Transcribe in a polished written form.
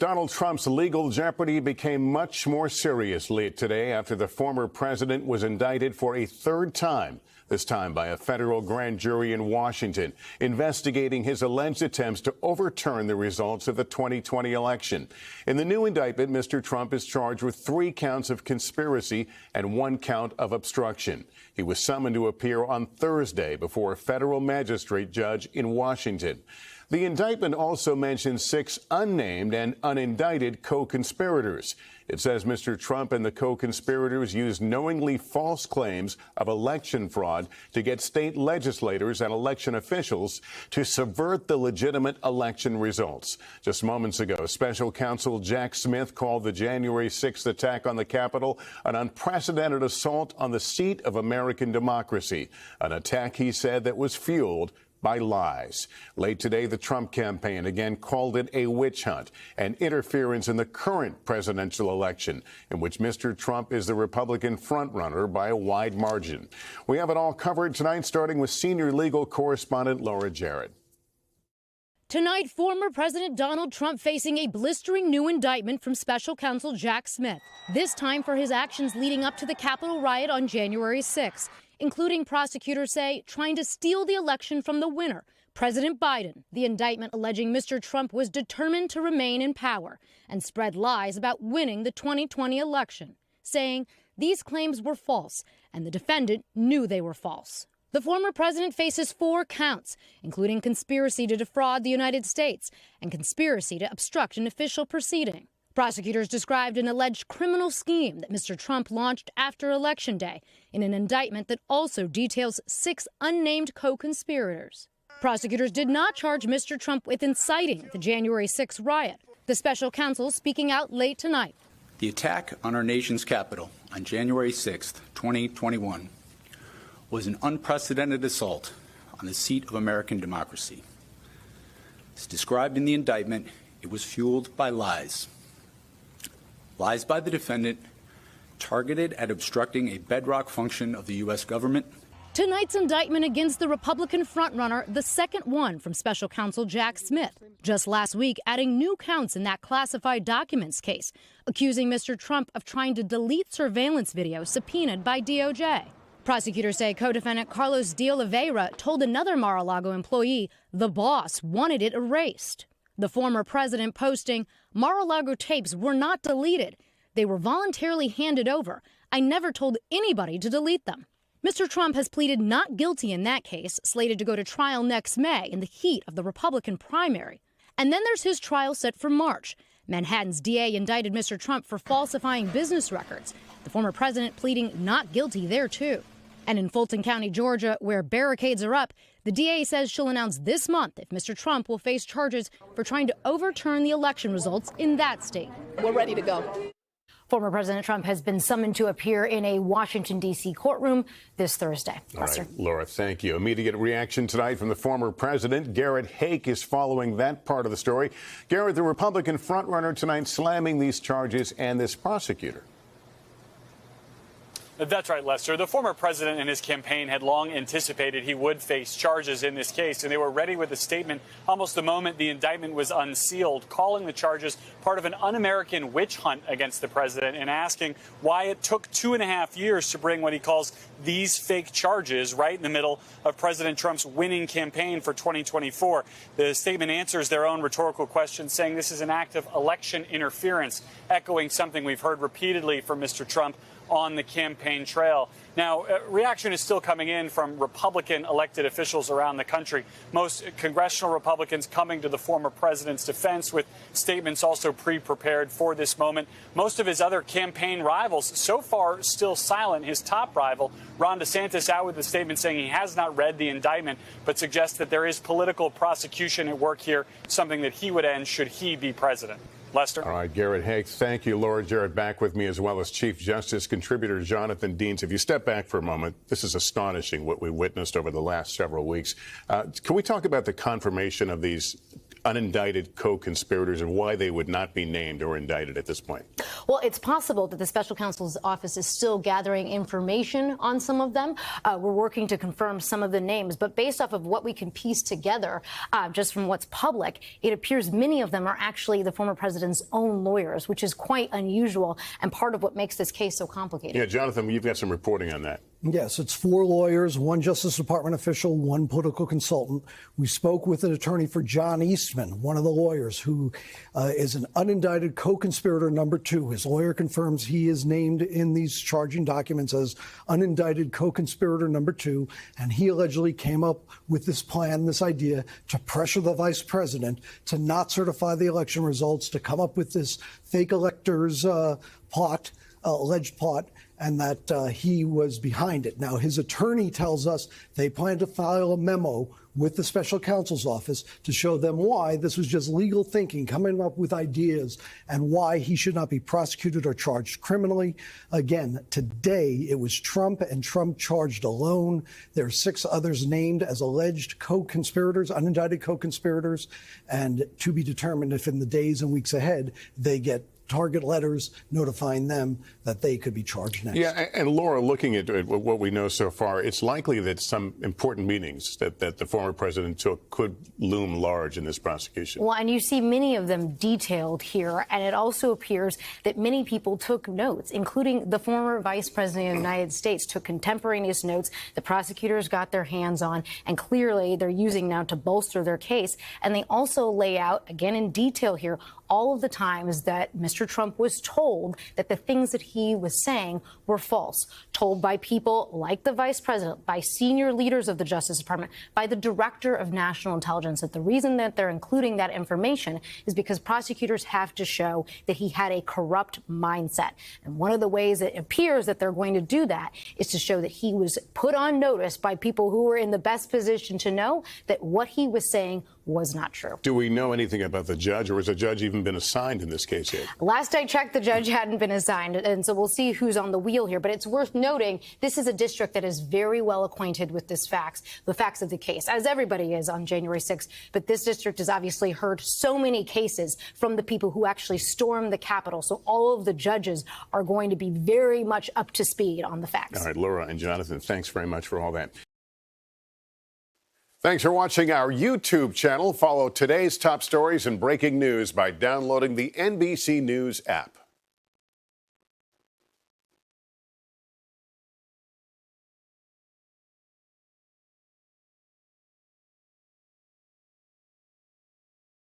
Donald Trump's legal jeopardy became much more serious late today after the former president was indicted for a third time, this time by a federal grand jury in Washington, investigating his alleged attempts to overturn the results of the 2020 election. In the new indictment, Mr. Trump is charged with 3 counts of conspiracy and 1 count of obstruction. He was summoned to appear on Thursday before a federal magistrate judge in Washington. The indictment also mentions 6 unnamed and unindicted co-conspirators. It says Mr. Trump and the co-conspirators used knowingly false claims of election fraud to get state legislators and election officials to subvert the legitimate election results. Just moments ago, special counsel Jack Smith called the January 6th attack on the Capitol an unprecedented assault on the seat of American democracy, an attack, he said, that was fueled by lies. Late today, the Trump campaign again called it a witch hunt and interference in the current presidential election, in which Mr. Trump is the Republican frontrunner by a wide margin. We have it all covered tonight, starting with senior legal correspondent Laura Jarrett. Tonight, former President Donald Trump facing a blistering new indictment from special counsel Jack Smith, this time for his actions leading up to the Capitol riot on January 6th. Including, prosecutors say, trying to steal the election from the winner, President Biden. The indictment alleging Mr. Trump was determined to remain in power and spread lies about winning the 2020 election, saying these claims were false and the defendant knew they were false. The former president faces 4 counts, including conspiracy to defraud the United States and conspiracy to obstruct an official proceeding. Prosecutors described an alleged criminal scheme that Mr. Trump launched after Election Day in an indictment that also details 6 unnamed co-conspirators. Prosecutors did not charge Mr. Trump with inciting the January 6th riot. The special counsel speaking out late tonight. The attack on our nation's capital on January 6th, 2021 was an unprecedented assault on the seat of American democracy. As described in the indictment, it was fueled by lies. Lies by the defendant targeted at obstructing a bedrock function of the U.S. government. Tonight's indictment against the Republican frontrunner, the second one from special counsel Jack Smith. Just last week, adding new counts in that classified documents case, accusing Mr. Trump of trying to delete surveillance video subpoenaed by DOJ. Prosecutors say co-defendant Carlos de Oliveira told another Mar-a-Lago employee the boss wanted it erased. The former president posting, Mar-a-Lago tapes were not deleted. They were voluntarily handed over. I never told anybody to delete them. Mr. Trump has pleaded not guilty in that case, slated to go to trial next May in the heat of the Republican primary. And then there's his trial set for March. Manhattan's DA indicted Mr. Trump for falsifying business records. The former president pleading not guilty there, too. And in Fulton County, Georgia, where barricades are up, the DA says she'll announce this month if Mr. Trump will face charges for trying to overturn the election results in that state. We're ready to go. Former President Trump has been summoned to appear in a Washington, D.C. courtroom this Thursday. All right, Laura, thank you. Immediate reaction tonight from the former president. Garrett Haake is following that part of the story. Garrett, the Republican frontrunner tonight, slamming these charges and this prosecutor. That's right, Lester. The former president and his campaign had long anticipated he would face charges in this case, and they were ready with a statement almost the moment the indictment was unsealed, calling the charges part of an un-American witch hunt against the president and asking why it took 2.5 years to bring what he calls these fake charges right in the middle of President Trump's winning campaign for 2024. The statement answers their own rhetorical question, saying this is an act of election interference, echoing something we've heard repeatedly from Mr. Trump on the campaign trail. Now, reaction is still coming in from Republican elected officials around the country. Most congressional Republicans coming to the former president's defense with statements also pre-prepared for this moment. Most of his other campaign rivals so far still silent. His top rival, Ron DeSantis, out with a statement saying he has not read the indictment, but suggests that there is political prosecution at work here, something that he would end should he be president. Lester. All right, Garrett Haake, thank you. Laura Jarrett back with me, as well as Chief Justice contributor Jonathan Dienst. If you step back for a moment, this is astonishing what we witnessed over the last several weeks. Can we talk about the confirmation of these unindicted co-conspirators and why they would not be named or indicted at this point? Well, it's possible that the special counsel's office is still gathering information on some of them. We're working to confirm some of the names, but based off of what we can piece together, just from what's public, it appears many of them are actually the former president's own lawyers, which is quite unusual and part of what makes this case so complicated. Yeah, Jonathan, you've got some reporting on that. Yes, it's 4 lawyers, 1 Justice Department official, 1 political consultant. We spoke with an attorney for John Eastman, one of the lawyers, who is an unindicted co-conspirator number 2. His lawyer confirms he is named in these charging documents as unindicted co-conspirator number 2, and he allegedly came up with this plan, this idea, to pressure the vice president to not certify the election results, to come up with this fake electors plot, alleged plot, and that he was behind it. Now, his attorney tells us they plan to file a memo with the special counsel's office to show them why this was just legal thinking, coming up with ideas, and why he should not be prosecuted or charged criminally. Again, today it was Trump, and Trump charged alone. There are 6 others named as alleged co-conspirators, unindicted co-conspirators, and to be determined if in the days and weeks ahead they get target letters notifying them that they could be charged next. Yeah, and Laura, looking at what we know so far, it's likely that some important meetings that the former president took could loom large in this prosecution. Well, and you see many of them detailed here, and it also appears that many people took notes, including the former vice president of the United States took contemporaneous notes the prosecutors got their hands on, and clearly they're using now to bolster their case. And they also lay out, again in detail here, all of the times that Mr. Trump was told that the things that he was saying were false, told by people like the vice president, by senior leaders of the Justice Department, by the director of national intelligence, that the reason that they're including that information is because prosecutors have to show that he had a corrupt mindset. And one of the ways it appears that they're going to do that is to show that he was put on notice by people who were in the best position to know that what he was saying was not true. Do we know anything about the judge, or has a judge even been assigned in this case yet? Last I checked, the judge hadn't been assigned, and so we'll see who's on the wheel here. But it's worth noting this is a district that is very well acquainted with the facts of the case, as everybody is on January 6th. But this district has obviously heard so many cases from the people who actually stormed the Capitol. So all of the judges are going to be very much up to speed on the facts. All right, Laura and Jonathan, thanks very much for all that. Thanks for watching our YouTube channel. Follow today's top stories and breaking news by downloading the NBC News app.